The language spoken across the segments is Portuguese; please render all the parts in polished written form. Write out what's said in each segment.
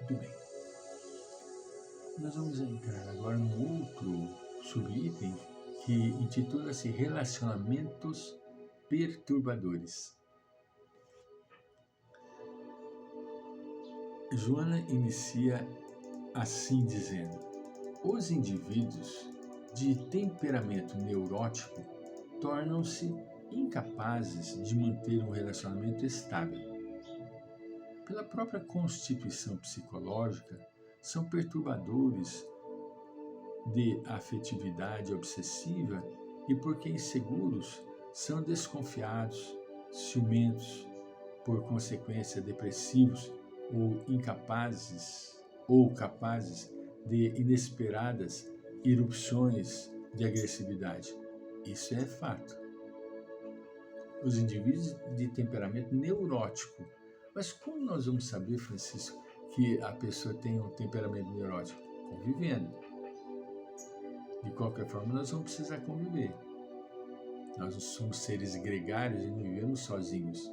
Muito bem. Nós vamos entrar agora num outro subitem que intitula-se Relacionamentos Perturbadores. Joana inicia assim dizendo: os indivíduos de temperamento neurótico tornam-se incapazes de manter um relacionamento estável. Pela própria constituição psicológica, são perturbadores de afetividade obsessiva e, porque inseguros, são desconfiados, ciumentos, por consequência depressivos ou capazes de inesperadas irrupções de agressividade. Isso é fato. Os indivíduos de temperamento neurótico. Mas como nós vamos saber, Francisco, que a pessoa tem um temperamento neurótico? Convivendo. De qualquer forma, nós vamos precisar conviver. Nós somos seres gregários e não vivemos sozinhos.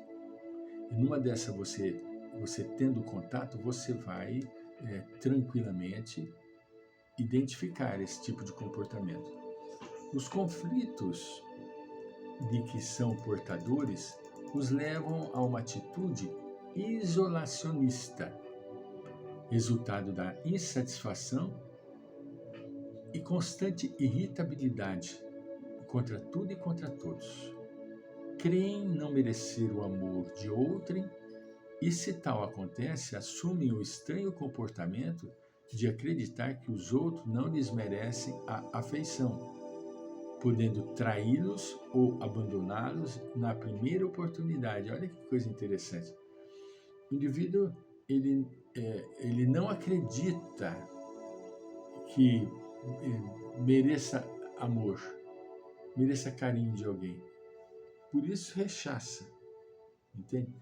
E numa dessa, você tendo contato, você vai tranquilamente identificar esse tipo de comportamento. Os conflitos de que são portadores os levam a uma atitude isolacionista, resultado da insatisfação e constante irritabilidade contra tudo e contra todos. Creem não merecer o amor de outrem e, se tal acontece, assumem o estranho comportamento de acreditar que os outros não lhes merecem a afeição, podendo traí-los ou abandoná-los na primeira oportunidade. Olha que coisa interessante. O indivíduo ele não acredita que mereça amor, mereça carinho de alguém. Por isso rechaça, entende?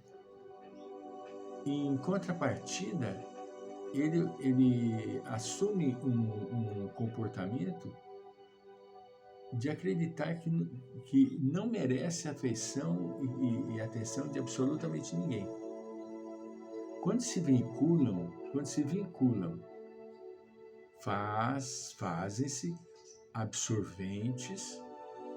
Em contrapartida, ele assume um comportamento de acreditar que não merece afeição e atenção de absolutamente ninguém. Quando se vinculam, fazem-se absorventes,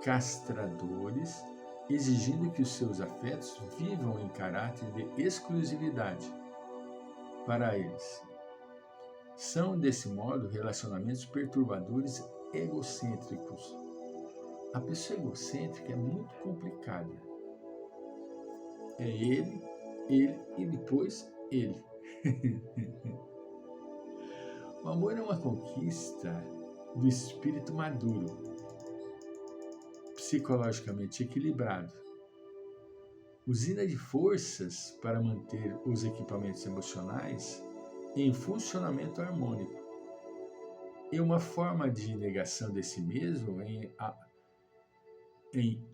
castradores, exigindo que os seus afetos vivam em caráter de exclusividade para eles. São, desse modo, relacionamentos perturbadores egocêntricos. A pessoa egocêntrica é muito complicada. É ele e depois ele. O amor é uma conquista do espírito maduro, psicologicamente equilibrado, usina de forças para manter os equipamentos emocionais em funcionamento harmônico, e uma forma de negação de si mesmo em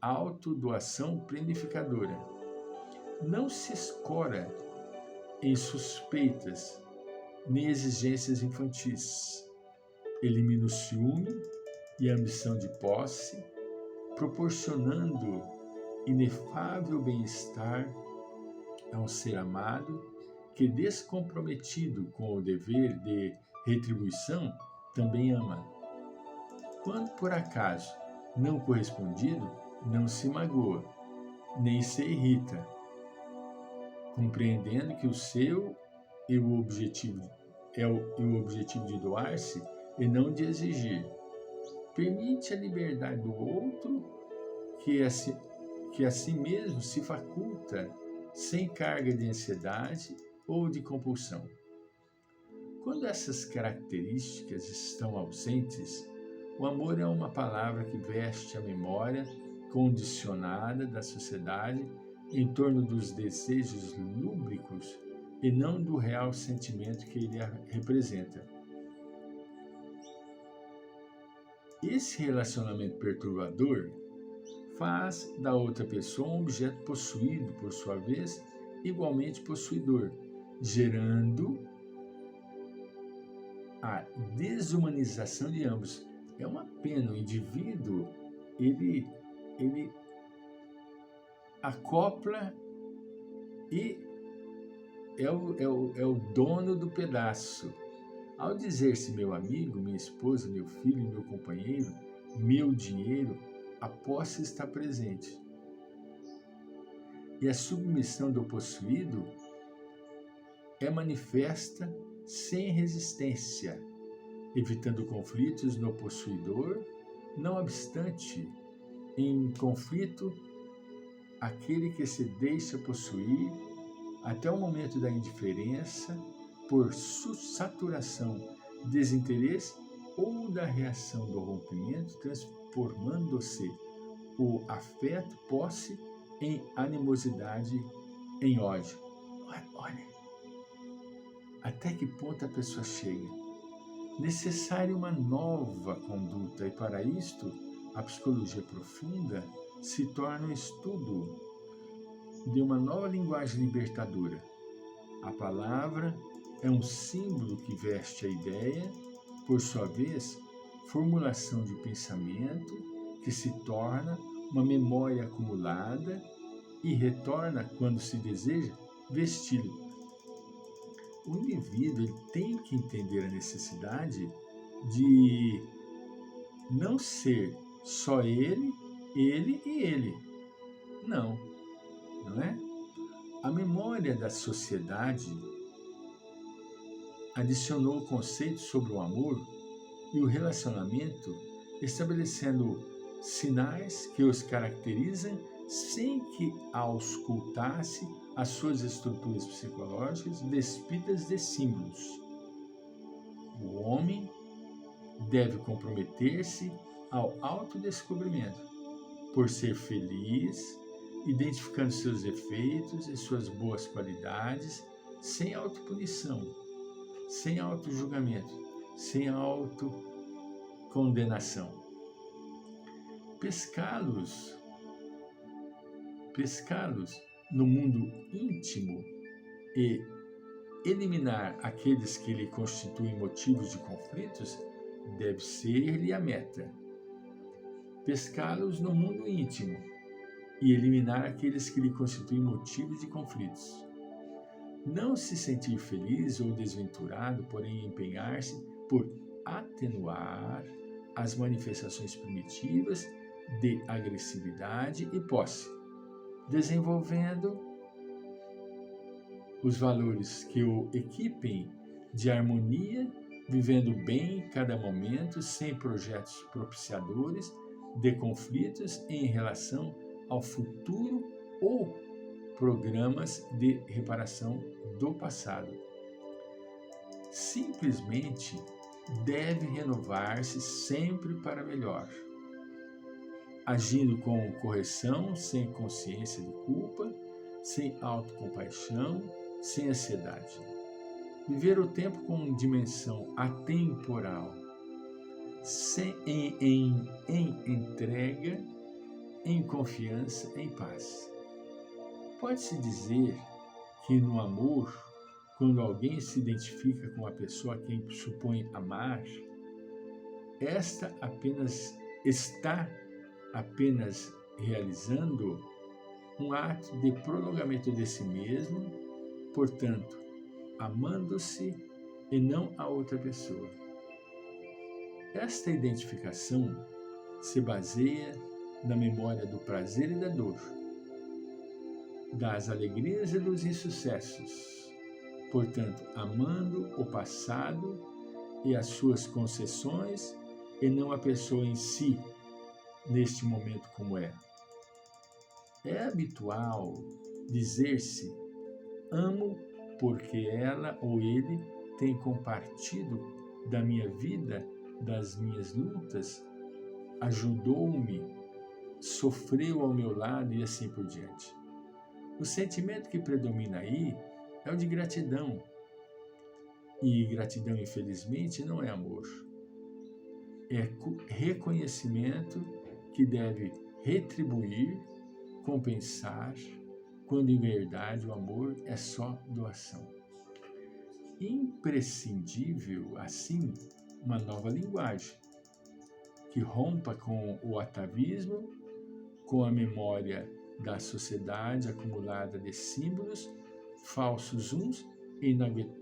autodoação planificadora. Não se escora em suspeitas nem exigências infantis. Elimina o ciúme e a ambição de posse, proporcionando inefável bem-estar a um ser amado que, descomprometido com o dever de retribuição, também ama. Quando por acaso não correspondido, não se magoa, nem se irrita, compreendendo que o seu é o objetivo de doar-se e não de exigir. Permite a liberdade do outro, que a si mesmo se faculta sem carga de ansiedade ou de compulsão. Quando essas características estão ausentes, o amor é uma palavra que veste a memória condicionada da sociedade em torno dos desejos lúbricos e não do real sentimento que ele representa. Esse relacionamento perturbador faz da outra pessoa um objeto possuído, por sua vez, igualmente possuidor, gerando a desumanização de ambos. É uma pena. O indivíduo, ele acopla e é o dono do pedaço. Ao dizer-se meu amigo, minha esposa, meu filho, meu companheiro, meu dinheiro, a posse está presente. E a submissão do possuído é manifesta sem resistência, evitando conflitos no possuidor. Não obstante, em conflito, aquele que se deixa possuir até o momento da indiferença por saturação, desinteresse ou da reação do rompimento, transformando-se o afeto, posse, em animosidade, em ódio. Olha, até que ponto a pessoa chega. Necessária uma nova conduta, e para isto, a psicologia profunda se torna um estudo de uma nova linguagem libertadora. A palavra é um símbolo que veste a ideia, por sua vez, formulação de pensamento que se torna uma memória acumulada e retorna, quando se deseja, vesti-lo. O indivíduo ele tem que entender a necessidade de não ser só ele e ele. Não é? A memória da sociedade adicionou o conceito sobre o amor e o relacionamento, estabelecendo sinais que os caracterizam sem que auscultasse as suas estruturas psicológicas despidas de símbolos. O homem deve comprometer-se ao autodescobrimento, por ser feliz, identificando seus defeitos e suas boas qualidades, sem autopunição, sem autojulgamento, sem autocondenação. Pescá-los no mundo íntimo e eliminar aqueles que lhe constituem motivos de conflitos deve ser-lhe a meta. Pescá-los no mundo íntimo e eliminar aqueles que lhe constituem motivos de conflitos. Não se sentir feliz ou desventurado, porém empenhar-se por atenuar as manifestações primitivas de agressividade e posse, desenvolvendo os valores que o equipem de harmonia, vivendo bem cada momento, sem projetos propiciadores de conflitos em relação ao futuro ou programas de reparação do passado. Simplesmente deve renovar-se sempre para melhor, agindo com correção, sem consciência de culpa, sem autocompaixão, sem ansiedade. Viver o tempo com dimensão atemporal, em entrega, em confiança, em paz. Pode-se dizer que no amor, quando alguém se identifica com a pessoa a quem supõe amar, esta está apenas realizando um ato de prolongamento de si mesmo, portanto, amando-se e não a outra pessoa. Esta identificação se baseia na memória do prazer e da dor, das alegrias e dos insucessos, portanto, amando o passado e as suas concessões e não a pessoa em si, neste momento como é. É habitual dizer-se amo porque ela ou ele tem compartido da minha vida, das minhas lutas, ajudou-me, sofreu ao meu lado e assim por diante. O sentimento que predomina aí é o de gratidão. E gratidão, infelizmente, não é amor. É reconhecimento que deve retribuir, compensar, quando em verdade o amor é só doação. Imprescindível, assim, uma nova linguagem que rompa com o atavismo, com a memória da sociedade acumulada de símbolos, falsos uns e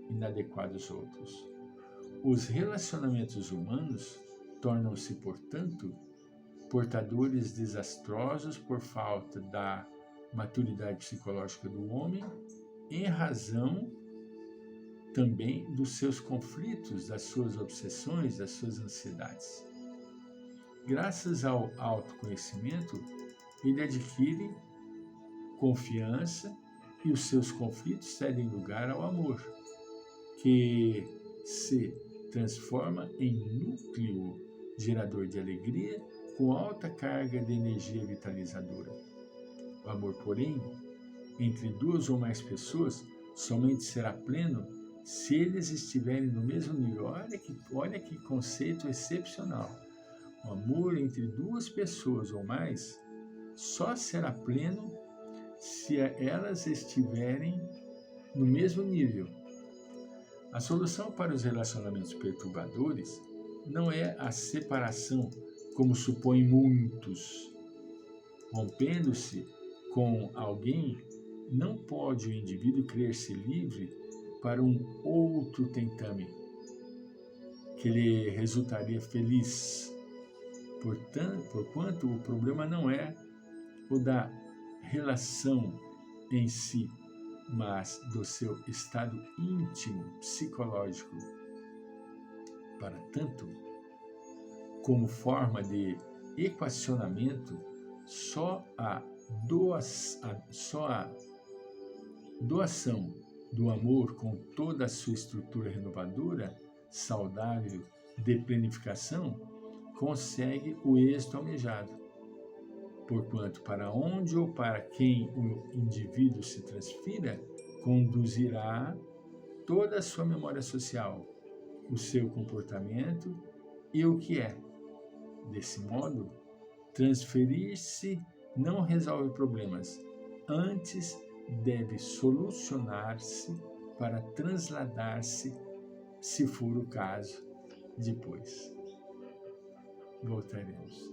inadequados outros. Os relacionamentos humanos tornam-se, portanto, portadores desastrosos por falta da maturidade psicológica do homem, em razão também dos seus conflitos, das suas obsessões, das suas ansiedades. Graças ao autoconhecimento, ele adquire confiança e os seus conflitos cedem lugar ao amor, que se transforma em núcleo gerador de alegria com alta carga de energia vitalizadora. O amor, porém, entre duas ou mais pessoas, somente será pleno se eles estiverem no mesmo nível. Olha que conceito excepcional. O amor entre duas pessoas ou mais só será pleno se elas estiverem no mesmo nível. A solução para os relacionamentos perturbadores não é a separação, como supõem muitos. Rompendo-se com alguém, não pode o indivíduo crer-se livre para um outro tentame, que lhe resultaria feliz. Porquanto o problema não é o da relação em si, mas do seu estado íntimo, psicológico. Para tanto, como forma de equacionamento, só a doação do amor com toda a sua estrutura renovadora, saudável, de planificação, consegue o êxito almejado. Porquanto, para onde ou para quem o indivíduo se transfira, conduzirá toda a sua memória social, o seu comportamento e o que é. Desse modo, transferir-se não resolve problemas, antes deve solucionar-se para trasladar-se, se for o caso, depois. Voltaremos.